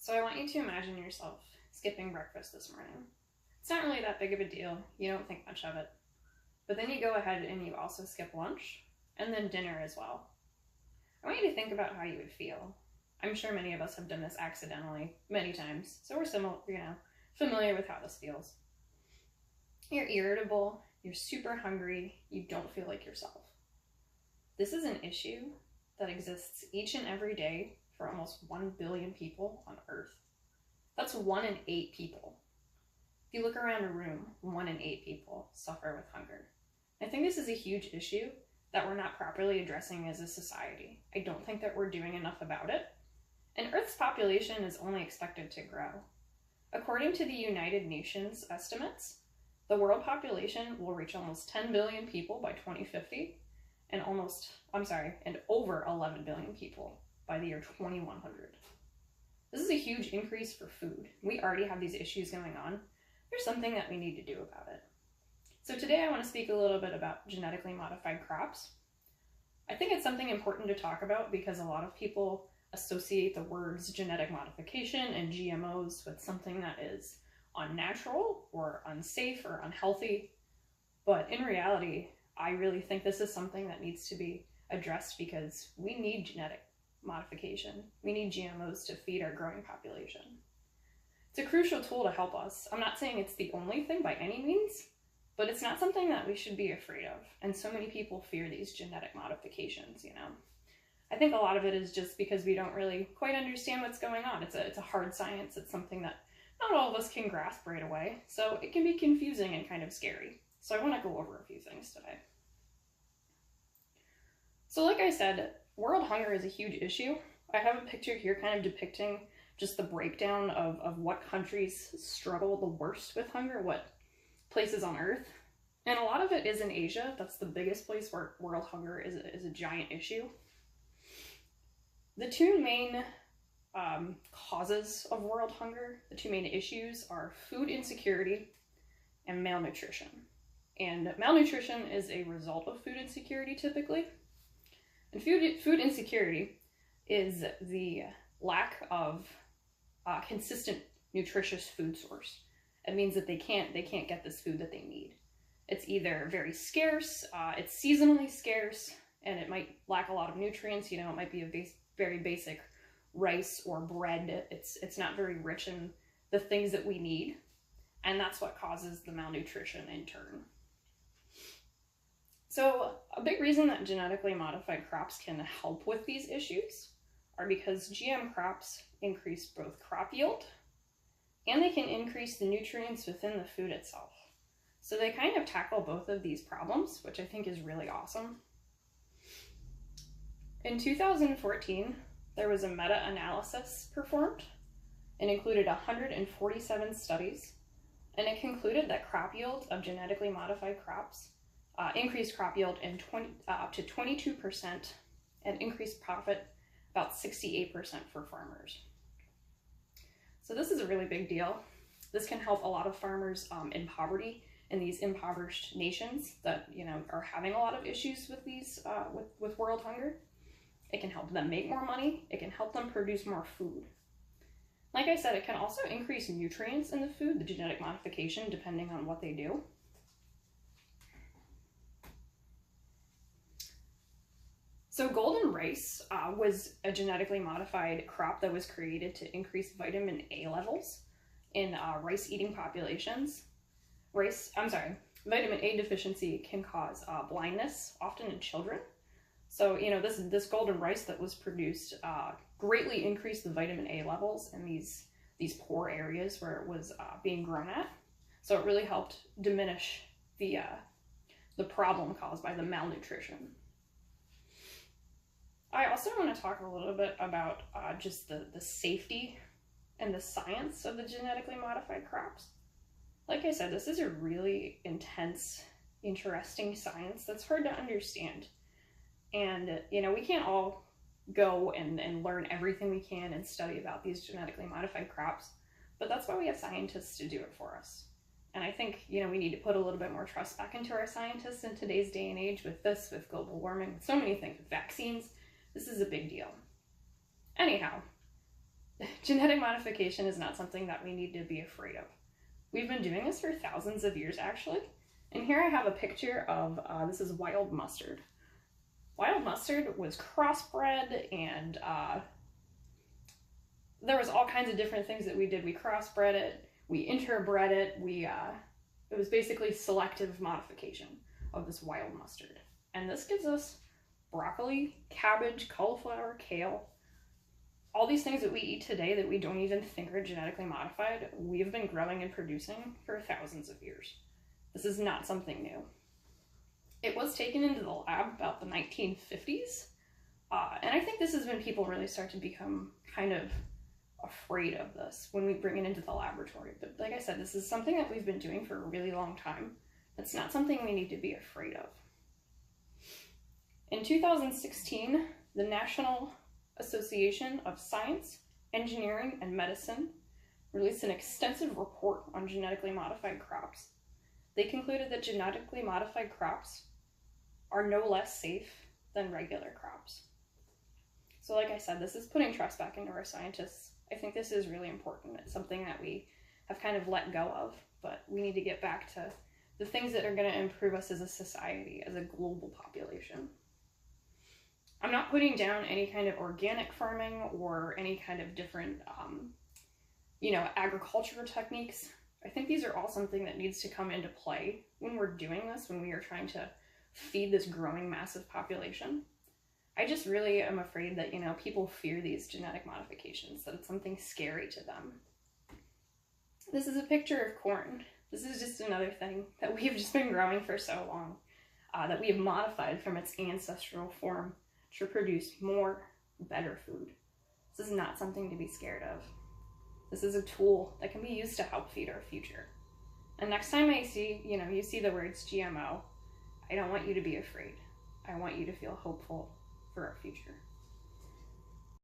So I want you to imagine yourself skipping breakfast this morning. It's not really that big of a deal. You don't think much of it. But then you go ahead and you also skip lunch and then dinner as well. I want you to think about how you would feel. I'm sure many of us have done this accidentally many times, so we're familiar with how this feels. You're irritable, you're super hungry, you don't feel like yourself. This is an issue that exists each and every day for almost 1 billion people on Earth. That's 1 in 8 people. If you look around a room, 1 in 8 people suffer with hunger. I think this is a huge issue that we're not properly addressing as a society. I don't think that we're doing enough about it. And Earth's population is only expected to grow. According to the United Nations estimates, the world population will reach almost 10 billion people by 2050 and over 11 billion people by the year 2100. This is a huge increase for food. We already have these issues going on. There's something that we need to do about it. So today I want to speak a little bit about genetically modified crops. I think it's something important to talk about because a lot of people associate the words genetic modification and GMOs with something that is unnatural or unsafe or unhealthy. But in reality, I really think this is something that needs to be addressed because we need genetic modification. We need GMOs to feed our growing population. It's a crucial tool to help us. I'm not saying it's the only thing by any means, but it's not something that we should be afraid of. And so many people fear these genetic modifications, I think a lot of it is just because we don't really quite understand what's going on. It's a hard science. It's something that not all of us can grasp right away. So it can be confusing and kind of scary. So I want to go over a few things today. So like I said, world hunger is a huge issue. I have a picture here kind of depicting just the breakdown of what countries struggle the worst with hunger, what places on Earth. And a lot of it is in Asia. That's the biggest place where world hunger is a giant issue. The two main causes of world hunger, the two main issues are food insecurity and malnutrition. And malnutrition is a result of food insecurity typically. And food insecurity is the lack of consistent nutritious food source. It means that they can't get this food that they need. It's either very scarce, it's seasonally scarce, and it might lack a lot of nutrients. It might be a very basic rice or bread. It's not very rich in the things that we need, and that's what causes the malnutrition in turn. So a big reason that genetically modified crops can help with these issues are because GM crops increase both crop yield and they can increase the nutrients within the food itself. So they kind of tackle both of these problems, which I think is really awesome. In 2014, there was a meta-analysis performed and included 147 studies, and it concluded that crop yield of genetically modified crops increased crop yield up to 22% and increased profit about 68% for farmers. So this is a really big deal. This can help a lot of farmers in poverty in these impoverished nations that are having a lot of issues with these with world hunger. It can help them make more money. It can help them produce more food. Like I said, it can also increase nutrients in the food, the genetic modification, depending on what they do. So golden rice was a genetically modified crop that was created to increase vitamin A levels in rice-eating populations. Vitamin A deficiency can cause blindness, often in children. So, this golden rice that was produced greatly increased the vitamin A levels in these poor areas where it was being grown at. So it really helped diminish the problem caused by the malnutrition. I also want to talk a little bit about just the safety and the science of the genetically modified crops. Like I said, this is a really intense, interesting science that's hard to understand. And, we can't all go and learn everything we can and study about these genetically modified crops, but that's why we have scientists to do it for us. And I think, we need to put a little bit more trust back into our scientists in today's day and age with global warming, with so many things, with vaccines. This is a big deal. Anyhow, Genetic modification is not something that we need to be afraid of. We've been doing this for thousands of years, actually. And here I have a picture of, this is wild mustard. Wild mustard was crossbred, and there was all kinds of different things that we did. We crossbred it, we interbred it, it was basically selective modification of this wild mustard. And this gives us broccoli, cabbage, cauliflower, kale. All these things that we eat today that we don't even think are genetically modified, we've been growing and producing for thousands of years. This is not something new. It was taken into the lab about the 1950s, and I think this is when people really start to become kind of afraid of this, when we bring it into the laboratory. But like I said, this is something that we've been doing for a really long time. It's not something we need to be afraid of. In 2016, the National Association of Science, Engineering, and Medicine released an extensive report on genetically modified crops. They concluded that genetically modified crops are no less safe than regular crops. So like I said, this is putting trust back into our scientists. I think this is really important. It's something that we have kind of let go of, but we need to get back to the things that are going to improve us as a society, as a global population. I'm not putting down any kind of organic farming or any kind of different, agricultural techniques. I think these are all something that needs to come into play when we're doing this, when we are trying to feed this growing massive population. I just really am afraid that, people fear these genetic modifications, that it's something scary to them. This is a picture of corn. This is just another thing that we've just been growing for so long, that we have modified from its ancestral form to produce more, better food. This is not something to be scared of. This is a tool that can be used to help feed our future. And next time I see, you see the words GMO, I don't want you to be afraid. I want you to feel hopeful for our future.